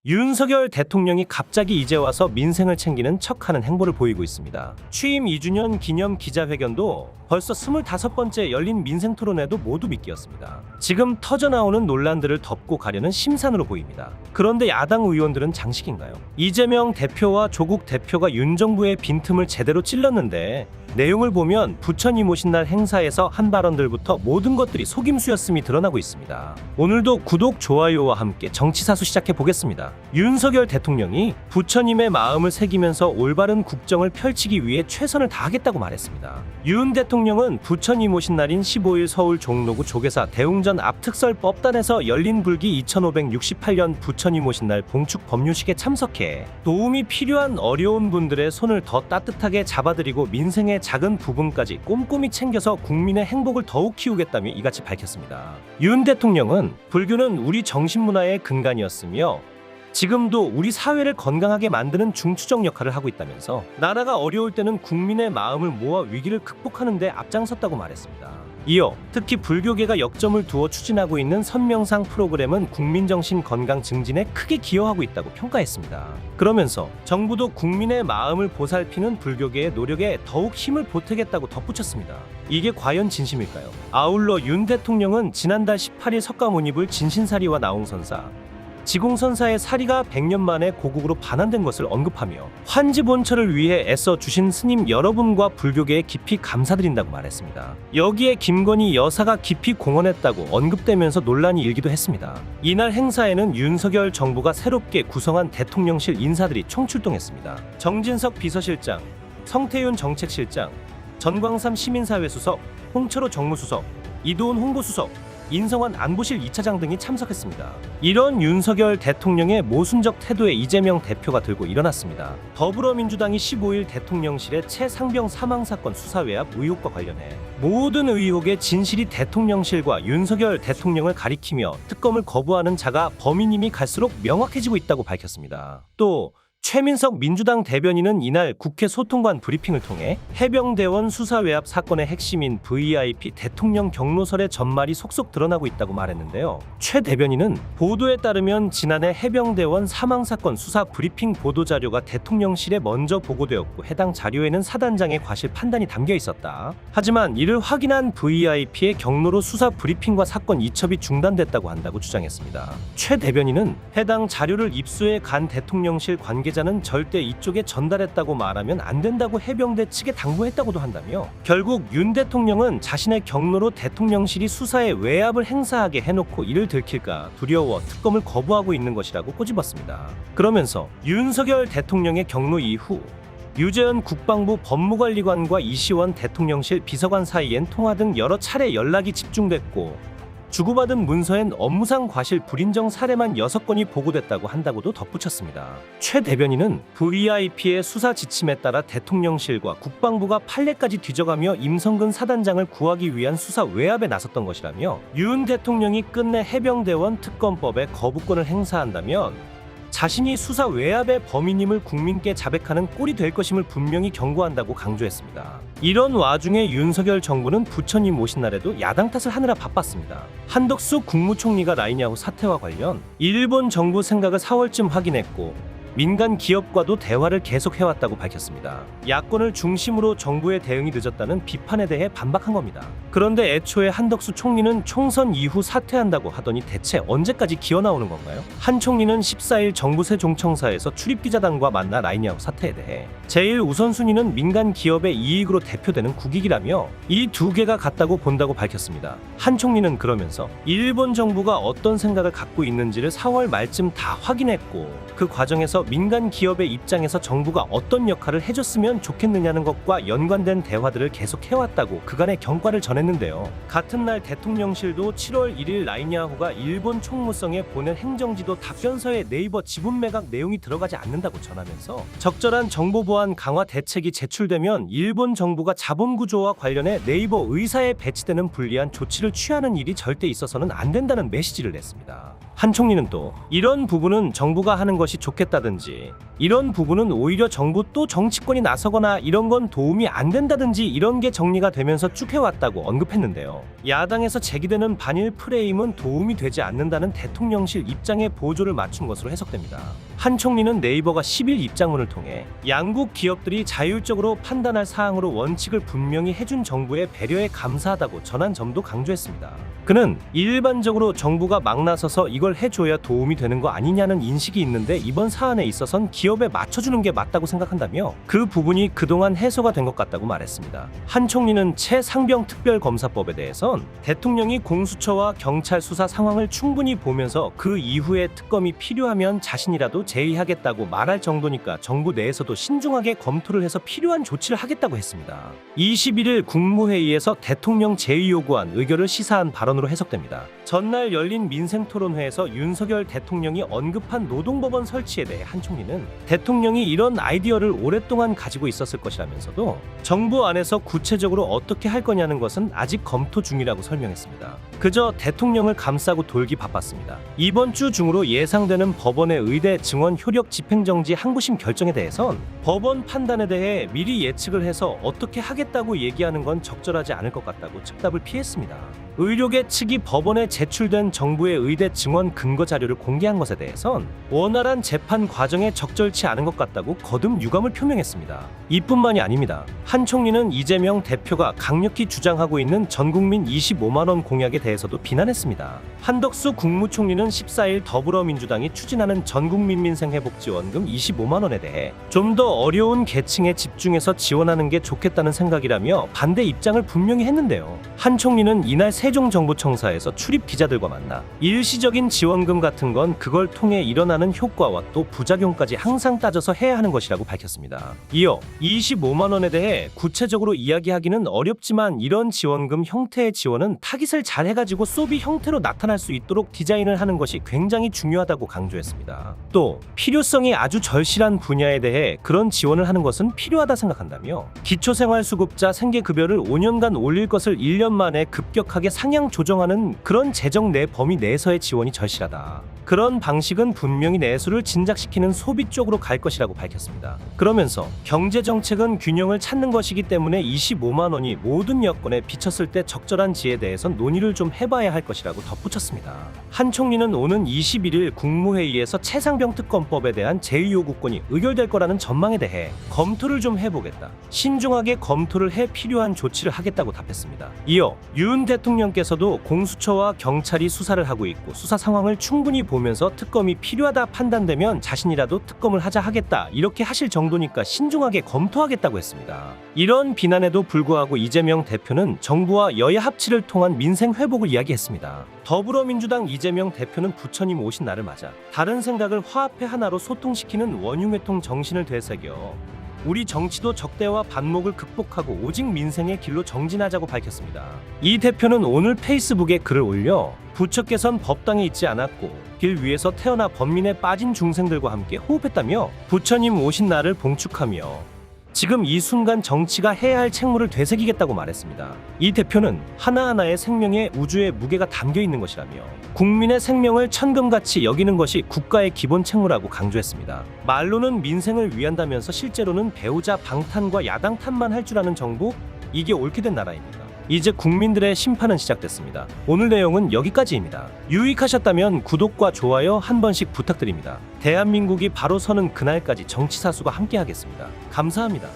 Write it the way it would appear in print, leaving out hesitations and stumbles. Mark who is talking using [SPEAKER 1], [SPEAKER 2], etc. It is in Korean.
[SPEAKER 1] 윤석열 대통령이 갑자기 이제 와서 민생을 챙기는 척하는 행보를 보이고 있습니다. 취임 2주년 기념 기자회견도 벌써 25번째 열린 민생 토론회도 모두 미끼였습니다. 지금 터져나오는 논란들을 덮고 가려는 심산으로 보입니다. 그런데 야당 의원들은 장식인가요? 이재명 대표와 조국 대표가 윤 정부의 빈틈을 제대로 찔렀는데 내용을 보면 부처 님 오신 날 행사에서 한 발언들부터 모든 것들이 속임수였음이 드러나고 있습니다. 오늘도 구독, 좋아요와 함께 정치사수 시작해 보겠습니다. 윤석열 대통령이 부처님의 마음을 새기면서 올바른 국정을 펼치기 위해 최선을 다하겠다고 말했습니다. 윤 대통령은 부처님 오신 날인 15일 서울 종로구 조계사 대웅전 앞 특설법단에서 열린 불기 2568년 부처님 오신 날 봉축 법요식에 참석해 도움이 필요한 어려운 분들의 손을 더 따뜻하게 잡아드리고 민생의 작은 부분까지 꼼꼼히 챙겨서 국민의 행복을 더욱 키우겠다며 이같이 밝혔습니다. 윤 대통령은 불교는 우리 정신문화의 근간이었으며 지금도 우리 사회를 건강하게 만드는 중추적 역할을 하고 있다면서 나라가 어려울 때는 국민의 마음을 모아 위기를 극복하는 데 앞장섰다고 말했습니다. 이어 특히 불교계가 역점을 두어 추진하고 있는 선명상 프로그램은 국민정신 건강 증진에 크게 기여하고 있다고 평가했습니다. 그러면서 정부도 국민의 마음을 보살피는 불교계의 노력에 더욱 힘을 보태겠다고 덧붙였습니다. 이게 과연 진심일까요? 아울러 윤 대통령은 지난달 18일 석가모니불 진신사리와 나홍선사, 지공선사의 사리가 100년 만에 고국으로 반환된 것을 언급하며 환지본처를 위해 애써 주신 스님 여러분과 불교계에 깊이 감사드린다고 말했습니다. 여기에 김건희 여사가 깊이 공헌했다고 언급되면서 논란이 일기도 했습니다. 이날 행사에는 윤석열 정부가 새롭게 구성한 대통령실 인사들이 총출동했습니다. 정진석 비서실장, 성태윤 정책실장, 전광삼 시민사회 수석, 홍철호 정무수석, 이도훈 홍보수석, 인성환 안보실 2차장 등이 참석했습니다. 이런 윤석열 대통령의 모순적 태도에 이재명 대표가 들고 일어났습니다. 더불어민주당이 15일 대통령실의 최상병 사망사건 수사외압 의혹과 관련해 모든 의혹의 진실이 대통령실과 윤석열 대통령을 가리키며 특검을 거부하는 자가 범인임이 갈수록 명확해지고 있다고 밝혔습니다. 또 최민석 민주당 대변인은 이날 국회 소통관 브리핑을 통해 해병대원 수사외압 사건의 핵심인 VIP 대통령 경로설의 전말이 속속 드러나고 있다고 말했는데요. 최 대변인은 보도에 따르면 지난해 해병대원 사망사건 수사 브리핑 보도자료가 대통령실에 먼저 보고되었고 해당 자료에는 사단장의 과실 판단이 담겨 있었다. 하지만 이를 확인한 VIP의 경로로 수사 브리핑과 사건 이첩이 중단됐다고 한다고 주장했습니다. 최 대변인은 해당 자료를 입수해 간 대통령실 관계자는 절대 이쪽에 전달했다고 말하면 안 된다고 해병대 측에 당부했다고도 한다며 결국 윤 대통령은 자신의 경로로 대통령실이 수사에 외압을 행사하게 해놓고 이를 들킬까 두려워 특검을 거부하고 있는 것이라고 꼬집었습니다. 그러면서 윤석열 대통령의 경로 이후 유재현 국방부 법무관리관과 이시원 대통령실 비서관 사이엔 통화 등 여러 차례 연락이 집중됐고 주고받은 문서엔 업무상 과실 불인정 사례만 6건이 보고됐다고 한다고도 덧붙였습니다. 최 대변인은 VIP의 수사 지침에 따라 대통령실과 국방부가 판례까지 뒤져가며 임성근 사단장을 구하기 위한 수사 외압에 나섰던 것이라며 윤 대통령이 끝내 해병대원 특검법에 거부권을 행사한다면 자신이 수사 외압의 범인임을 국민께 자백하는 꼴이 될 것임을 분명히 경고한다고 강조했습니다. 이런 와중에 윤석열 정부는 부처님 오신 날에도 야당 탓을 하느라 바빴습니다. 한덕수 국무총리가 라이냐후 사태와 관련 일본 정부 생각을 4월쯤 확인했고 민간 기업과도 대화를 계속해왔다고 밝혔습니다. 야권을 중심으로 정부의 대응이 늦었다는 비판에 대해 반박한 겁니다. 그런데 애초에 한덕수 총리는 총선 이후 사퇴한다고 하더니 대체 언제까지 기어나오는 건가요? 한 총리는 14일 정부 세종청사에서 출입기자단과 만나 라이냐후 사태에 대해 제일 우선순위는 민간 기업의 이익으로 대표되는 국익이라며 이 두 개가 같다고 본다고 밝혔습니다. 한 총리는 그러면서 일본 정부가 어떤 생각을 갖고 있는지를 4월 말쯤 다 확인했고 그 과정에서 민간 기업의 입장에서 정부가 어떤 역할을 해줬으면 좋겠느냐는 것과 연관된 대화들을 계속 해왔다고 그간의 경과를 전했는데요. 같은 날 대통령실도 7월 1일 라이냐후가 일본 총무성에 보낸 행정지도 답변서에 네이버 지분 매각 내용이 들어가지 않는다고 전하면서 적절한 정보 보안 강화 대책이 제출되면 일본 정부가 자본 구조와 관련해 네이버 의사에 배치되는 불리한 조치를 취하는 일이 절대 있어서는 안 된다는 메시지를 냈습니다. 한 총리는 또 이런 부분은 정부가 하는 것이 좋겠다든지 이런 부분은 오히려 정부 또 정치권이 나서거나 이런 건 도움이 안 된다든지 이런 게 정리가 되면서 쭉 해왔다고 언급했는데요. 야당에서 제기되는 반일 프레임은 도움이 되지 않는다는 대통령실 입장에 보조를 맞춘 것으로 해석됩니다. 한 총리는 네이버가 10일 입장문을 통해 양국 기업들이 자율적으로 판단할 사항으로 원칙을 분명히 해준 정부의 배려에 감사하다고 전한 점도 강조했습니다. 그는 일반적으로 정부가 막 나서서 이걸 해줘야 도움이 되는 거 아니냐는 인식이 있는데 이번 사안에 있어선 기업에 맞춰주는 게 맞다고 생각한다며 그 부분이 그동안 해소가 된 것 같다고 말했습니다. 한 총리는 최상병 특별검사법에 대해선 대통령이 공수처와 경찰 수사 상황을 충분히 보면서 그 이후에 특검이 필요하면 자신이라도 제의하겠다고 말할 정도니까 정부 내에서도 신중하게 검토를 해서 필요한 조치를 하겠다고 했습니다. 21일 국무회의에서 대통령 제의 요구안 의결을 시사한 발언으로 해석됩니다. 전날 열린 민생토론회에서 윤석열 대통령이 언급한 노동법원 설치에 대해 한 총리는 대통령이 이런 아이디어를 오랫동안 가지고 있었을 것이라면서도 정부 안에서 구체적으로 어떻게 할 거냐는 것은 아직 검토 중이라고 설명했습니다. 그저 대통령을 감싸고 돌기 바빴습니다. 이번 주 중으로 예상되는 법원의 의대 증원 효력 집행정지 항부심 결정에 대해선 법원 판단에 대해 미리 예측을 해서 어떻게 하겠다고 얘기하는 건 적절하지 않을 것 같다고 즉답을 피했습니다. 의료계 측이 법원에 제출된 정부의 의대 증원 근거 자료를 공개한 것에 대해선 원활한 재판 과정에 적절치 않은 것 같다고 거듭 유감을 표명했습니다. 이뿐만이 아닙니다. 한 총리는 이재명 대표가 강력히 주장하고 있는 전국민 25만 원 공약에 대해서도 비난했습니다. 한덕수 국무총리는 14일 더불어민주당이 추진하는 전국민 민생회복지원금 25만 원에 대해 좀 더 어려운 계층에 집중해서 지원하는 게 좋겠다는 생각이라며 반대 입장을 분명히 했는데요. 한 총리는 이날 세종정보청사에서 출입 기자들과 만나 일시적인 지원금 같은 건 그걸 통해 일어나는 효과와 또 부작용까지 항상 따져서 해야 하는 것이라고 밝혔습니다. 이어 25만 원에 대해 구체적으로 이야기하기는 어렵지만 이런 지원금 형태의 지원은 타깃을 잘 해가지고 소비 형태로 나타날 수 있도록 디자인을 하는 것이 굉장히 중요하다고 강조했습니다. 또 필요성이 아주 절실한 분야에 대해 그런 지원을 하는 것은 필요하다 생각한다며 기초생활수급자 생계급여를 5년간 올릴 것을 1년 만에 급격하게 상향 조정하는 그런 재정 내 범위 내에서의 지원이 절실하다. 그런 방식은 분명히 내수를 진작시키는 소비 쪽으로 갈 것이라고 밝혔습니다. 그러면서 경제정책은 균형을 찾는 것이기 때문에 25만 원이 모든 여건에 비쳤을 때 적절한지에 대해선 논의를 좀 해봐야 할 것이라고 덧붙였습니다. 한 총리는 오는 21일 국무회의에서 최상병 특검법에 대한 제2요구권이 의결될 거라는 전망에 대해 검토를 좀 해보겠다. 신중하게 검토를 해 필요한 조치를 하겠다고 답했습니다. 이어 윤 대통령께서도 공수처와 경찰이 수사를 하고 있고 수사 상황을 충분히 보면서 특검이 필요하다 판단되면 자신이라도 특검을 하자 하겠다 이렇게 하실 정도니까 신중하게 검토하겠다고 했습니다. 이런 비난에도 불구하고 이재명 대표는 정부와 여야 합치를 통한 민생 회복을 이야기했습니다. 더불어민주당 이재명 대표는 부처님 오신 날을 맞아 다른 생각을 화합해 하나로 소통시키는 원흉회통 정신을 되새겨 우리 정치도 적대와 반목을 극복하고 오직 민생의 길로 정진하자고 밝혔습니다. 이 대표는 오늘 페이스북에 글을 올려 부처께선 법당에 있지 않았고 길 위에서 태어나 범민에 빠진 중생들과 함께 호흡했다며 부처님 오신 날을 봉축하며 지금 이 순간 정치가 해야 할 책무를 되새기겠다고 말했습니다. 이 대표는 하나하나의 생명에 우주의 무게가 담겨 있는 것이라며 국민의 생명을 천금같이 여기는 것이 국가의 기본 책무라고 강조했습니다. 말로는 민생을 위한다면서 실제로는 배우자 방탄과 야당 탓만 할 줄 아는 정부? 이게 옳게 된 나라입니다. 이제 국민들의 심판은 시작됐습니다. 오늘 내용은 여기까지입니다. 유익하셨다면 구독과 좋아요 한 번씩 부탁드립니다. 대한민국이 바로 서는 그날까지 정치사수가 함께하겠습니다. 감사합니다.